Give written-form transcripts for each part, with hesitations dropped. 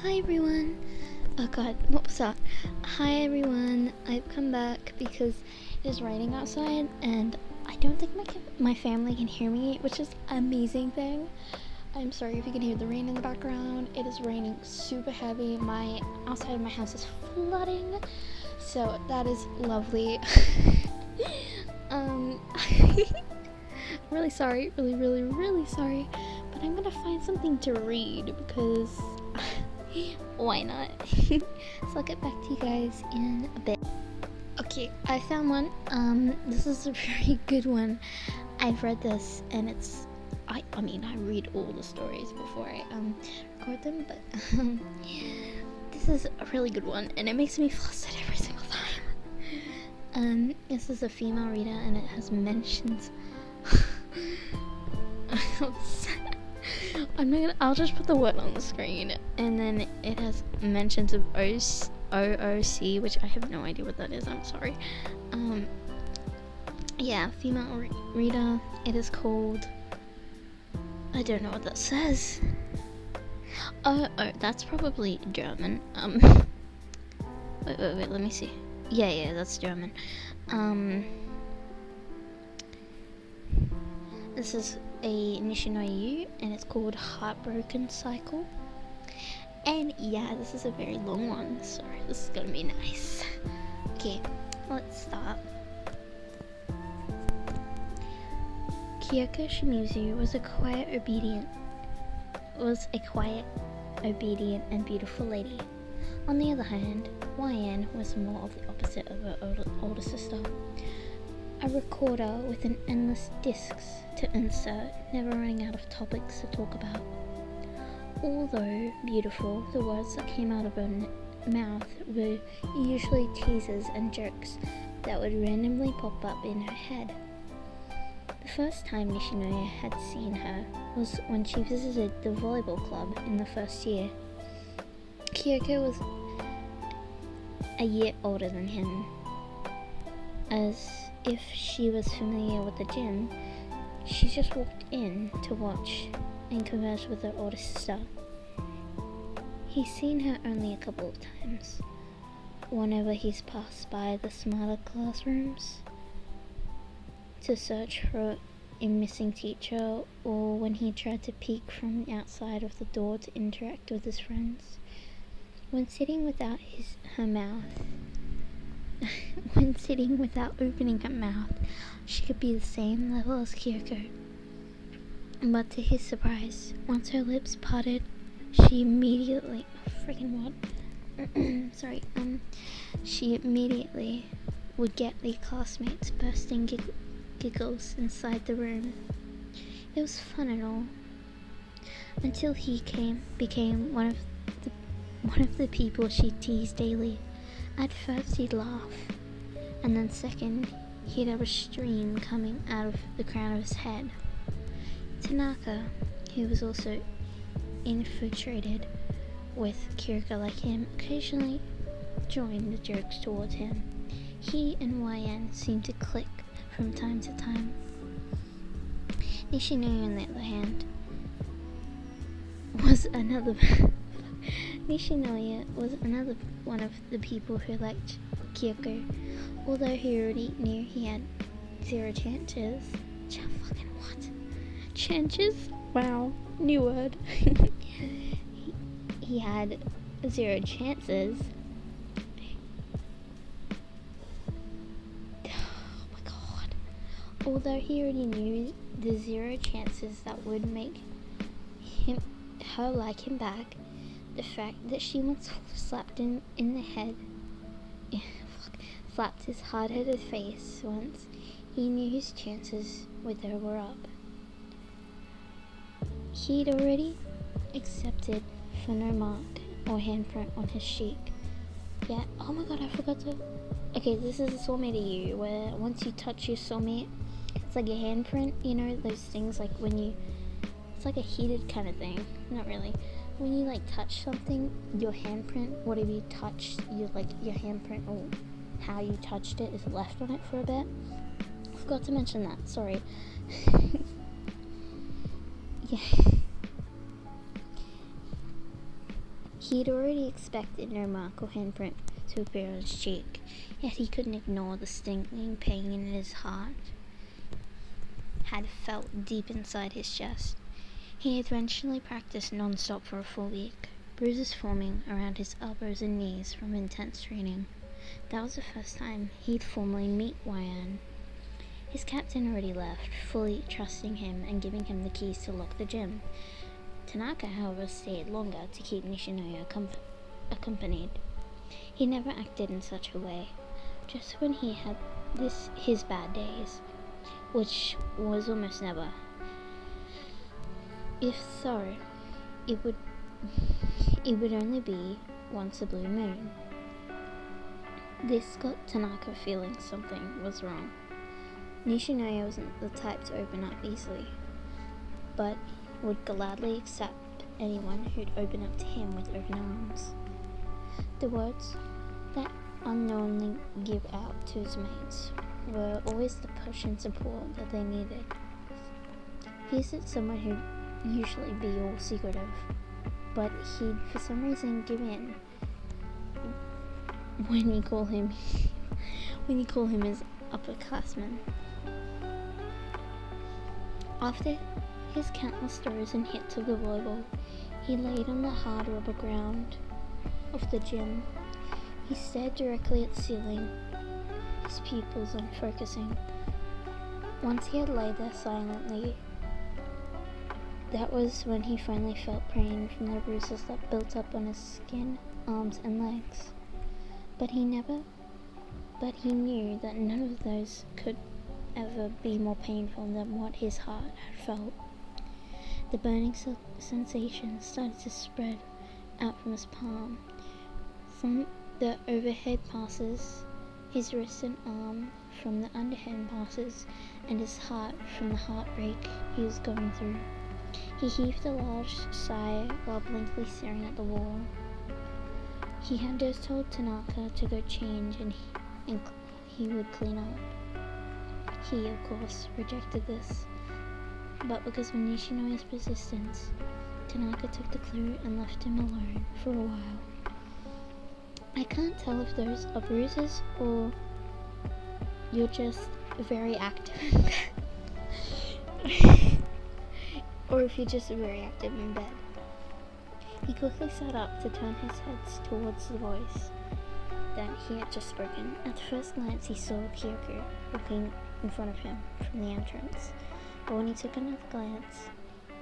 Hi everyone. Oh god, what was that? Hi everyone. I've come back because it is raining outside and I don't think my family can hear me, which is an amazing thing. I'm sorry if you can hear the rain in the background. It is raining super heavy. My outside of my house is flooding, so that is lovely. I'm really sorry, really sorry, but I'm gonna find something to read because why not? So I'll get back to you guys in a bit. Okay, I found one. This is a very good one. I've read this and it's I read all the stories before I record them, but this is a really good one and it makes me flustered every single time. This is a female reader and it has mentions I'll just put the word on the screen, and then it has mentions of OOC, which I have no idea what that is, I'm sorry. Yeah, female reader. It is called, I don't know what that says. Oh, that's probably German. Wait, let me see. Yeah, that's German. This is a Nishinoya Yuu, and it's called Heartbroken Cycle. And yeah, this is a very long one, so this is gonna be nice. Okay, let's start. Kyoko Shimizu was a quiet, obedient, and beautiful lady. On the other hand, YN was more of the opposite of her older sister. A recorder with an endless discs to insert, never running out of topics to talk about. Although beautiful, the words that came out of her mouth were usually teasers and jokes that would randomly pop up in her head. The first time Nishinoya had seen her was when she visited the volleyball club in the first year. Kyoko was a year older than him. As if she was familiar with the gym, she just walked in to watch and converse with her older sister. He's seen her only a couple of times, whenever he's passed by the smaller classrooms to search for a missing teacher, or when he tried to peek from outside of the door to interact with his friends. When sitting without opening her mouth, she could be the same level as Kyoko. But to his surprise, once her lips parted, she immediately she immediately would get the classmates bursting giggles inside the room. It was fun and all, until he became one of the people she teased daily. At first he'd laugh, and then second, he'd have a stream coming out of the crown of his head. Tanaka, who was also infiltrated with Kyoko like him, occasionally joined the jokes towards him. He and YN seemed to click from time to time. Nishinoya, on the other hand, was another one of the people who liked Kyoko, although he already knew he had zero chances. Chances? Wow, new word. he had zero chances. Oh my god. Although he already knew the zero chances that would make her like him back, the fact that she once slapped him in the head, slapped his hard-headed face once, he knew his chances with her were up. He'd already accepted for no mark or handprint on his cheek. Yeah, oh my god, I forgot to... Okay, this is a soulmate Yuu, where once you touch your soulmate, it's like a handprint, you know, those things like when you... It's like a heated kind of thing, not really. When you like touch something, your handprint, whatever you touched, your handprint or how you touched it is left on it for a bit. I forgot to mention that, sorry. Yeah. He'd already expected no mark or handprint to appear on his cheek, yet he couldn't ignore the stinging pain in his heart had felt deep inside his chest. He eventually practiced non-stop for a full week, bruises forming around his elbows and knees from intense training. That was the first time he'd formally meet Yan. His captain already left, fully trusting him and giving him the keys to lock the gym. Tanaka, however, stayed longer to keep Nishinoya accompanied. He never acted in such a way, just when he had his bad days, which was almost never. If so, it would only be once a blue moon. This got Tanaka feeling something was wrong. Nishinoya wasn't the type to open up easily, but would gladly accept anyone who'd open up to him with open arms. The words that unknowingly give out to his mates were always the push and support that they needed. He isn't someone who'd usually be all secretive, but he'd for some reason give in when you call him his upperclassman. After his countless throws and hits of the volleyball, he laid on the hard rubber ground of the gym. He stared directly at the ceiling, his pupils unfocusing. Once he had laid there silently, that was when he finally felt pain from the bruises that built up on his skin, arms and legs. But he knew that none of those could ever be more painful than what his heart had felt. The burning sensation started to spread out from his palm, from the overhead passes, his wrist and arm from the underhand passes, and his heart from the heartbreak he was going through. He heaved a large sigh while blankly staring at the wall. He had just told Tanaka to go change and he would clean up. He, of course, rejected this, but because of Nishinoya's persistence, Tanaka took the clue and left him alone for a while. I can't tell if those are bruises or you're just very active in bed. Or if you're just very active in bed. He quickly sat up to turn his head towards the voice that he had just spoken. At the first glance, he saw Kyoko walking in front of him from the entrance. But when he took another glance,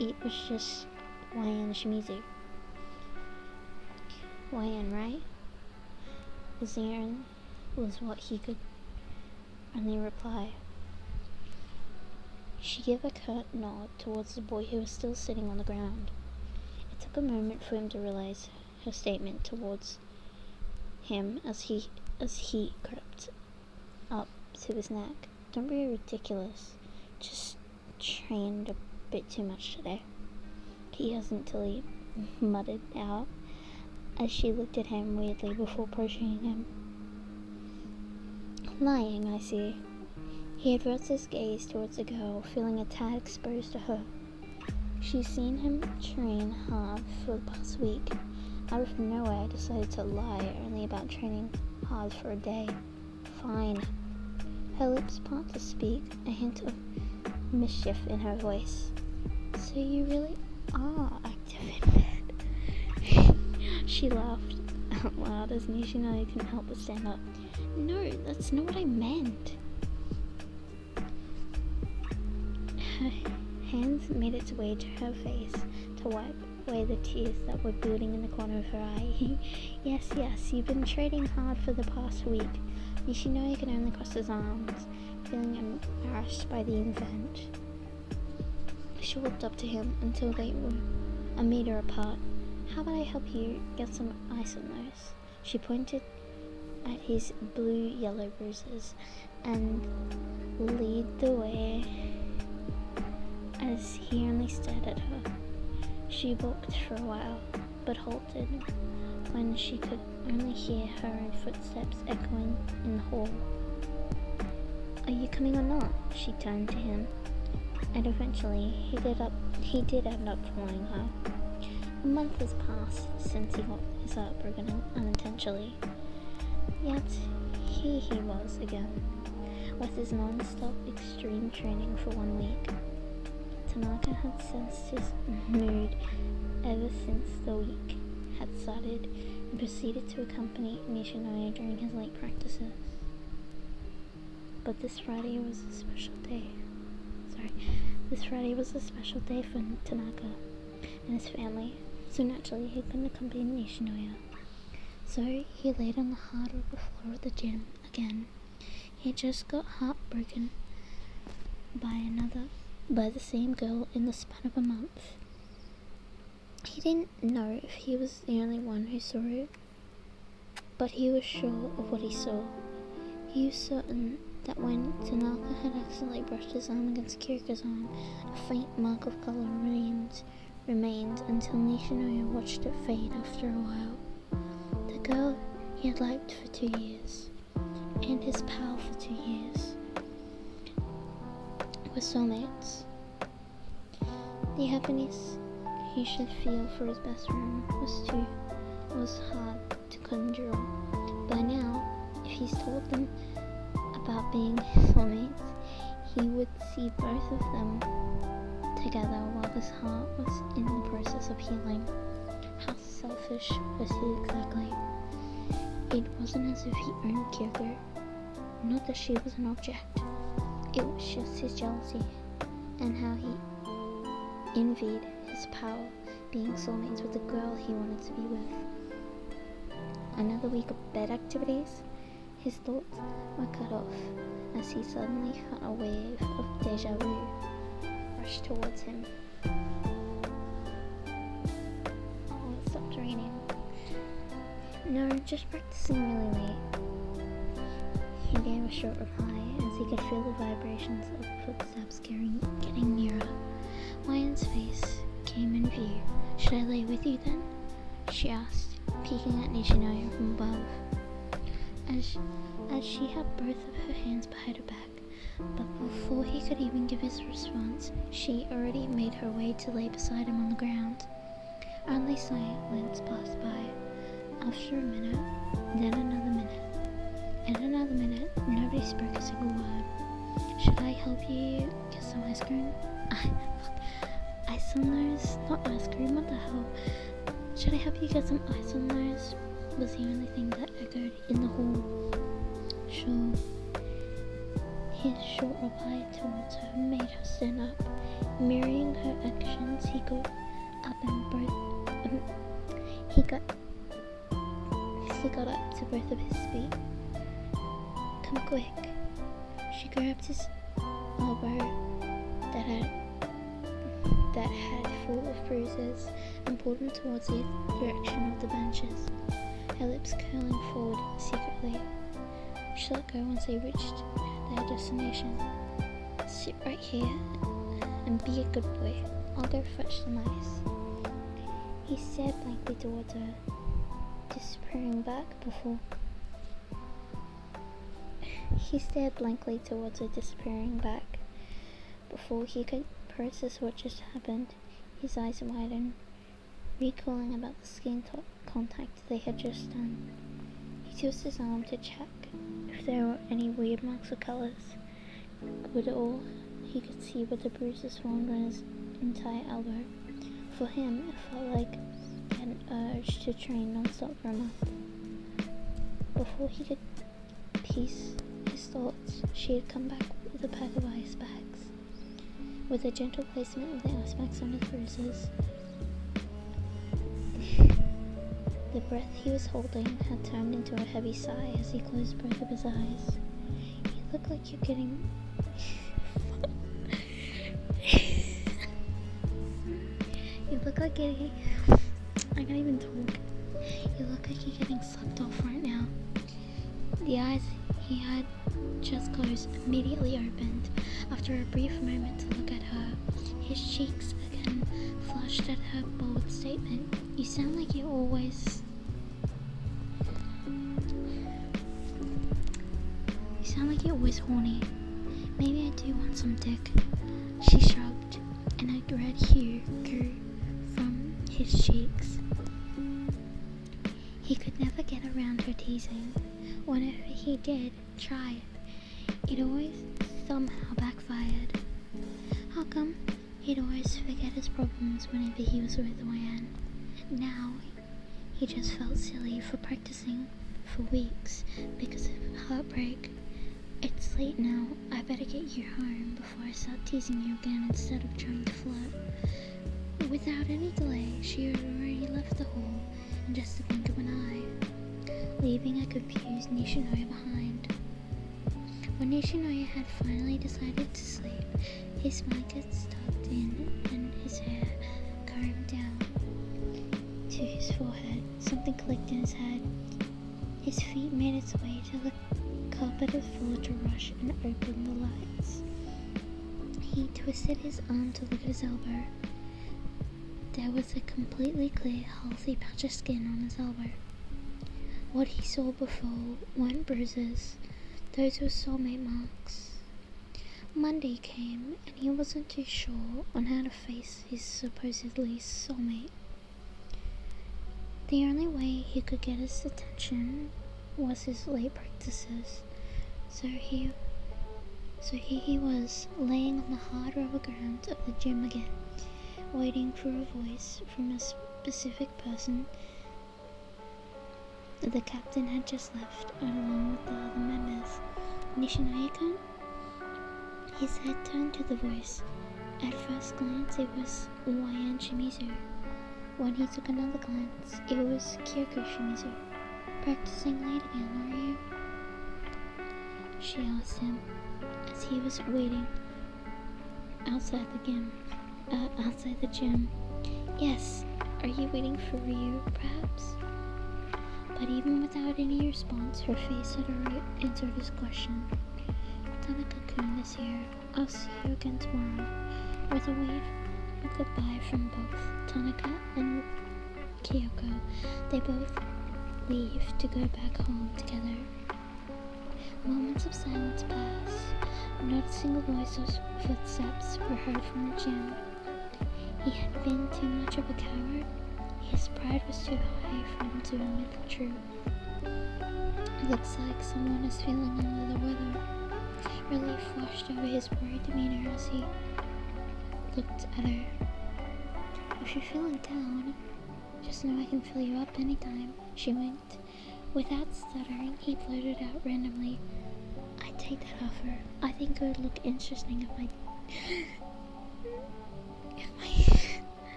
it was just Yan Shimizu. Yan, right? Was what he could only reply. She gave a curt nod towards the boy who was still sitting on the ground. It took a moment for him to realize her statement towards him as he crept up to his neck. Don't be ridiculous. Just trained a bit too much today. He hasn't till he muttered out as she looked at him weirdly before approaching him. Lying, I see. He averts his gaze towards the girl, feeling a tad exposed to her. She's seen him train hard for the past week. Out of nowhere, decided to lie only about training hard for a day. Fine. Her lips part to speak, a hint of mischief in her voice. So you really are active in bed? She laughed out loud as Nishinoya couldn't help but stand up. No, that's not what I meant. Her hands made its way to her face to wipe away the tears that were building in the corner of her eye. Yes, you've been training hard for the past week. Nishinoya could only cross his arms, feeling embarrassed by the event. She walked up to him until they were a meter apart. How about I help you get some ice on those? She pointed at his blue-yellow bruises and led the way as he only stared at her. She walked for a while, but halted when she could only hear her own footsteps echoing in the hall. Are you coming or not? She turned to him, and eventually he did end up following her. A month has passed since he got his heart broken unintentionally. Yet, here he was again, with his non-stop extreme training for 1 week. Tanaka had sensed his mood ever since the week had started and proceeded to accompany Nishinoya during his late practices. But this Friday was a special day. This Friday was a special day for Tanaka and his family, so naturally he couldn't accompany Nishinoya. So he laid on the hardwood floor of the gym again. He had just got heartbroken by the same girl in the span of a month. He didn't know if he was the only one who saw it, but he was sure of what he saw. He was certain that when Tanaka had accidentally brushed his arm against Kiriko's arm, a faint mark of colour remained until Nishinoya watched it fade after a while. The girl he had liked for 2 years, and his pal for 2 years, were soulmates. The happiness he should feel for his best friend was hard to conjure up. By now, if he's told them about being soulmates, he would see both of them together while his heart was in the process of healing. How selfish was he exactly? It wasn't as if he owned Kiriko, not that she was an object. It was just his jealousy, and how he envied his pal being soulmates with the girl he wanted to be with. Another week of bed activities. His thoughts were cut off as he suddenly felt a wave of deja vu rush towards him. Oh, it stopped raining. No, just practicing really late. He gave a short reply as he could feel the vibrations of footsteps getting nearer. Wayan's face came in view. "Should I lay with you then?" she asked, peeking at Nishinoya from above. As she had both of her hands behind her back, but before he could even give his response, she already made her way to lay beside him on the ground. Only silence passed by. After a minute, then another minute, and another minute, nobody spoke a single word. "Should I help you get some ice cream?" Ice on those? Not ice cream, what the hell? "Should I help you get some ice on those?" was the only thing that echoed in the hall. Sure. His short reply towards her made her stand up. Mirroring her actions, he got up to both of his feet. "Come quick." She grabbed his elbow that had full of bruises and pulled him towards the direction of the benches, her lips curling forward secretly. She let go once they reached their destination. "Sit right here and be a good boy. I'll go fetch some ice." He stared blankly towards her, disappearing back before he could process what just happened. His eyes widened, recalling about the skin contact they had just done. He twisted his arm to check if there were any weird marks or colours. But all he could see were the bruises formed on his entire elbow. For him, it felt like he had an urge to train non-stop for a month. Before he could piece his thoughts, she had come back with a pack of ice bags. With a gentle placement of the ice packs on his bruises, the breath he was holding had turned into a heavy sigh as he closed both of his eyes. "You look like you're getting..." "You look like getting..." I can't even talk. "You look like you're getting sucked off right now." The eyes he had just closed immediately opened after a brief moment to look at her. His cheeks again flushed at her bold statement. "You sound like you're always horny." "Maybe I do want some dick." She shrugged, and a red hue grew from his cheeks. He could never get around her teasing. Whenever he did try it always somehow backfired. How come he'd always forget his problems whenever he was with Ryan? Now, he just felt silly for practicing for weeks because of heartbreak. It's late now. I better get you home before I start teasing you again instead of trying to flirt. Without any delay, she had already left the hall in just the blink of an eye, leaving a confused Nishinoya behind. When Nishinoya had finally decided to sleep, his blankets tucked in and his hair combed down to his forehead, something clicked in his head. His feet made its way to the carpeted floor to rush and open the lights. He twisted his arm to look at his elbow. There was a completely clear, healthy patch of skin on his elbow. What he saw before weren't bruises. Those were soulmate marks. Monday came, and he wasn't too sure on how to face his supposedly soulmate. The only way he could get his attention was his late practices, so here he was, laying on the hard rubber ground of the gym again, waiting for a voice from a specific person. The captain had just left, along with the other members. Nishinoya-kun? His head turned to the voice. At first glance, it was Wayan Shimizu. When he took another glance, it was Kyoko Shimizu. Practicing late again, are you? She asked him, as he was waiting outside the gym. Yes, are you waiting for Ryu, perhaps? But even without any response, her face had already answered his question. Tanaka-kun is here. I'll see you again tomorrow. With a wave of goodbye from both Tanaka and Kyoko, they both leave to go back home together. Moments of silence pass. Not a single voice or footsteps were heard from the gym. He had been too much of a coward. His pride was too high for him to admit the truth. Looks like someone is feeling under the weather. Relief flushed over his worried demeanor as he looked at her. If you're feeling down, just know I can fill you up anytime. She winked. Without stuttering, he blurted out randomly, I'd take that offer. I think it would look interesting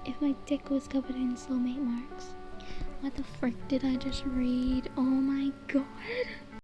if my dick was covered in soulmate marks. What the frick did I just read? Oh my